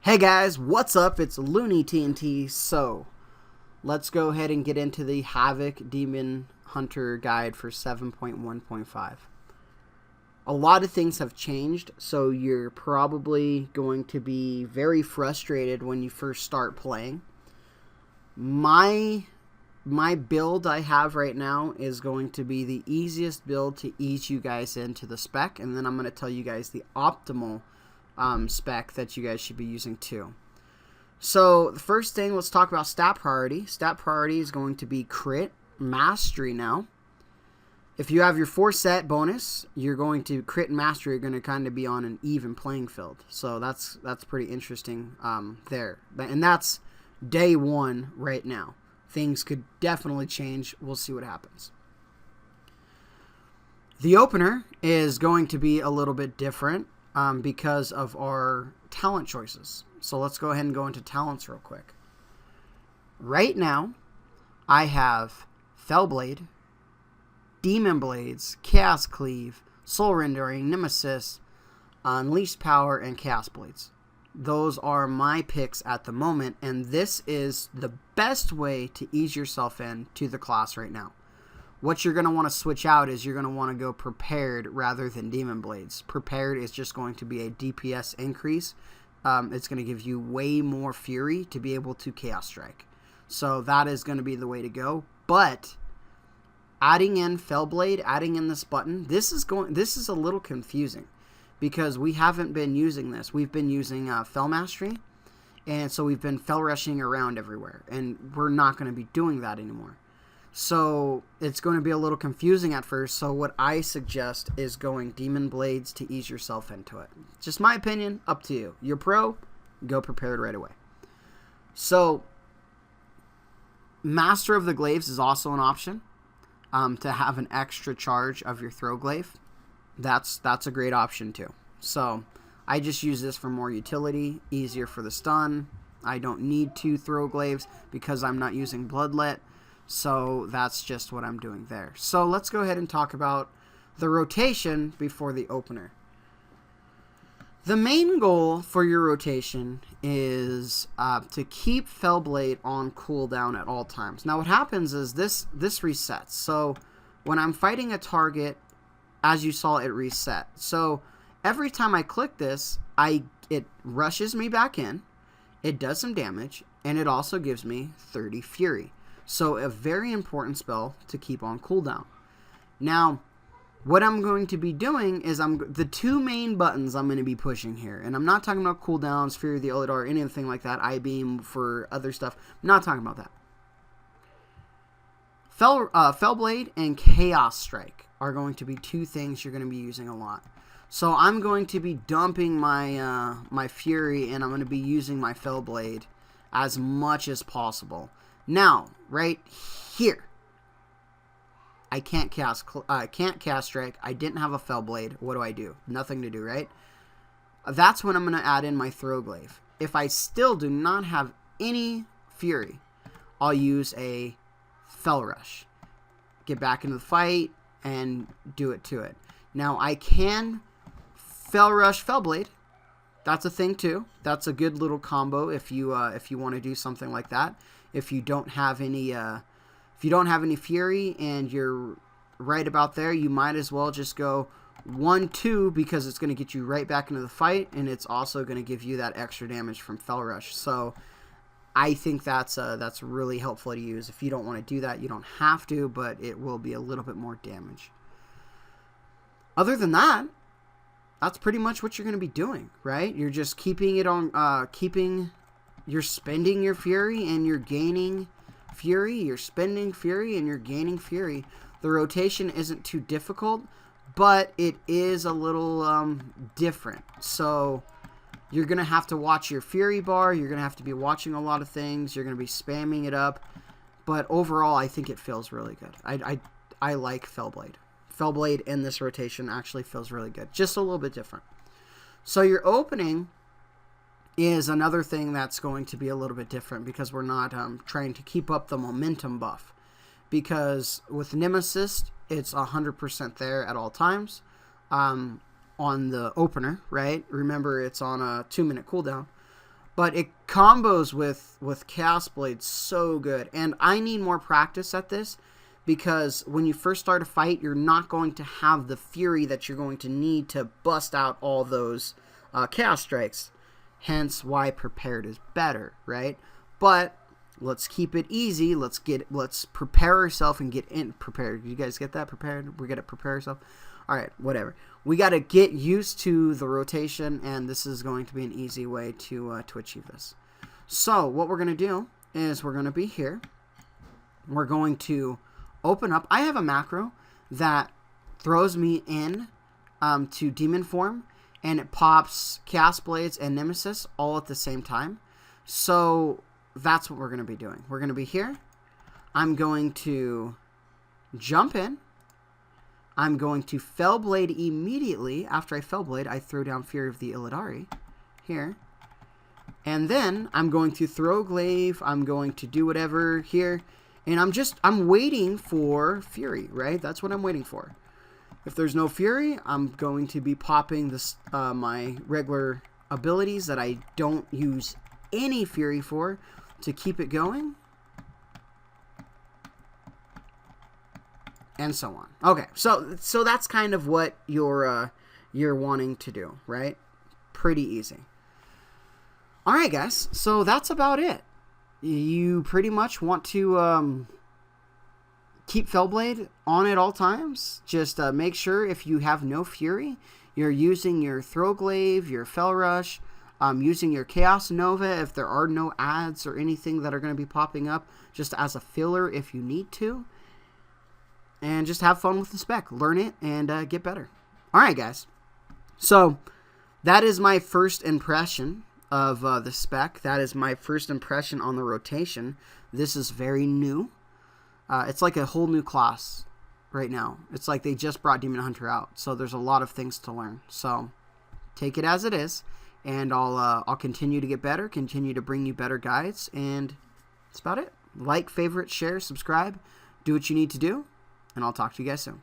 Hey guys, what's up? It's Looney TNT. So, let's go ahead and get into the Havoc Demon Hunter guide for 7.1.5. A lot of things have changed, so you're probably going to be very frustrated when you first start playing. My build I have right now is going to be the easiest build to ease you guys into the spec, and then I'm going to tell you guys the optimal spec that you guys should be using too. So the first thing, let's talk about stat priority. Stat priority is going to be crit mastery now. If you have your 4 set bonus, you're going to crit and mastery are going to kind of be on an even playing field. So that's pretty interesting there. And that's day 1 right now. Things could definitely change. We'll see what happens. The opener is going to be a little bit different because of our talent choices. So let's go ahead and go into talents real quick. Right now, I have Fellblade, Demon Blades, Chaos Cleave, Soul Rendering, Nemesis, Unleashed Power, and Chaos Blades. Those are my picks at the moment, and this is the best way to ease yourself into the class right now. What you're going to want to switch out is you're going to want to go Prepared rather than Demon Blades. Prepared is just going to be a DPS increase. It's going to give you way more Fury to be able to Chaos Strike. So that is going to be the way to go. But adding in Fellblade, adding in this button, this is a little confusing because we haven't been using this. We've been using Fell Mastery, and so we've been Fell Rushing around everywhere, and we're not going to be doing that anymore. So it's going to be a little confusing at first. So what I suggest is going Demon Blades to ease yourself into it. Just my opinion, up to you. You're pro, go Prepared right away. So Master of the Glaives is also an option to have an extra charge of your throw glaive. That's a great option too. So I just use this for more utility, easier for the stun. I don't need 2 throw glaives because I'm not using Bloodlet. So that's just what I'm doing there. So let's go ahead and talk about the rotation before the opener. The main goal for your rotation is to keep Fellblade on cooldown at all times. Now what happens is this resets. So when I'm fighting a target, as you saw, it reset. So every time I click this, it rushes me back in, it does some damage, and it also gives me 30 Fury. So a very important spell to keep on cooldown. Now, what I'm going to be doing is the 2 main buttons I'm going to be pushing here. And I'm not talking about cooldowns, Fury of the Oladar, anything like that. I-Beam for other stuff. I'm not talking about that. Fellblade and Chaos Strike are going to be 2 things you're going to be using a lot. So I'm going to be dumping my my Fury, and I'm going to be using my Fellblade as much as possible. Now, right here, I can't cast Strike. I didn't have a Fellblade. What do I do? Nothing to do, right? That's when I'm going to add in my Throw Glaive. If I still do not have any Fury, I'll use a Fell Rush. Get back into the fight and do it to it. Now, I can Fell Rush Fellblade. That's a thing too. That's a good little combo if you want to do something like that. If you don't have any Fury and you're right about there, you might as well just go 1-2 because it's going to get you right back into the fight, and it's also going to give you that extra damage from Fell Rush. So I think that's really helpful to use. If you don't want to do that, you don't have to, but it will be a little bit more damage. Other than that, that's pretty much what you're going to be doing, right? You're just keeping it on, you're spending your Fury and you're gaining Fury. You're spending Fury and you're gaining Fury. The rotation isn't too difficult, but it is a little different. So you're going to have to watch your Fury bar. You're going to have to be watching a lot of things. You're going to be spamming it up. But overall, I think it feels really good. I like Fellblade. Fellblade in this rotation actually feels really good. Just a little bit different. So your opening is another thing that's going to be a little bit different because we're not trying to keep up the momentum buff. Because with Nemesis, it's 100% there at all times. On the opener, right? Remember, it's on a 2-minute cooldown. But it combos with Chaos Blade so good. And I need more practice at this, because when you first start a fight, you're not going to have the fury that you're going to need to bust out all those Chaos Strikes. Hence why prepared is better, right? But let's keep it easy. Let's prepare ourselves and get in prepared. You guys get that? Prepared? We got to prepare ourselves. All right, whatever. We got to get used to the rotation, and this is going to be an easy way to achieve this. So what we're going to do is we're going to be here. We're going to open up. I have a macro that throws me in to demon form, and it pops Chaos Blades and Nemesis all at the same time. So that's what we're going to be doing. We're going to be here. I'm going to jump in. I'm going to Fellblade immediately. After I Fellblade, I throw down Fury of the Illidari here. And then I'm going to throw Glaive. I'm going to do whatever here. And I'm waiting for Fury, right? That's what I'm waiting for. If there's no Fury, I'm going to be popping this my regular abilities that I don't use any Fury for to keep it going. And so on. Okay, so that's kind of what you're wanting to do, right? Pretty easy. All right, guys. So that's about it. You pretty much want to keep Fellblade on at all times. Just make sure if you have no Fury, you're using your Throw Glaive, your Fell Rush, using your Chaos Nova if there are no ads or anything that are going to be popping up, just as a filler if you need to. And just have fun with the spec. Learn it and get better. All right, guys. So that is my first impression of the spec. That is my first impression on the rotation. This is very new. It's like a whole new class right now. It's like they just brought Demon Hunter out. So there's a lot of things to learn. So take it as it is. And I'll continue to get better. Continue to bring you better guides. And that's about it. Like, favorite, share, subscribe. Do what you need to do. And I'll talk to you guys soon.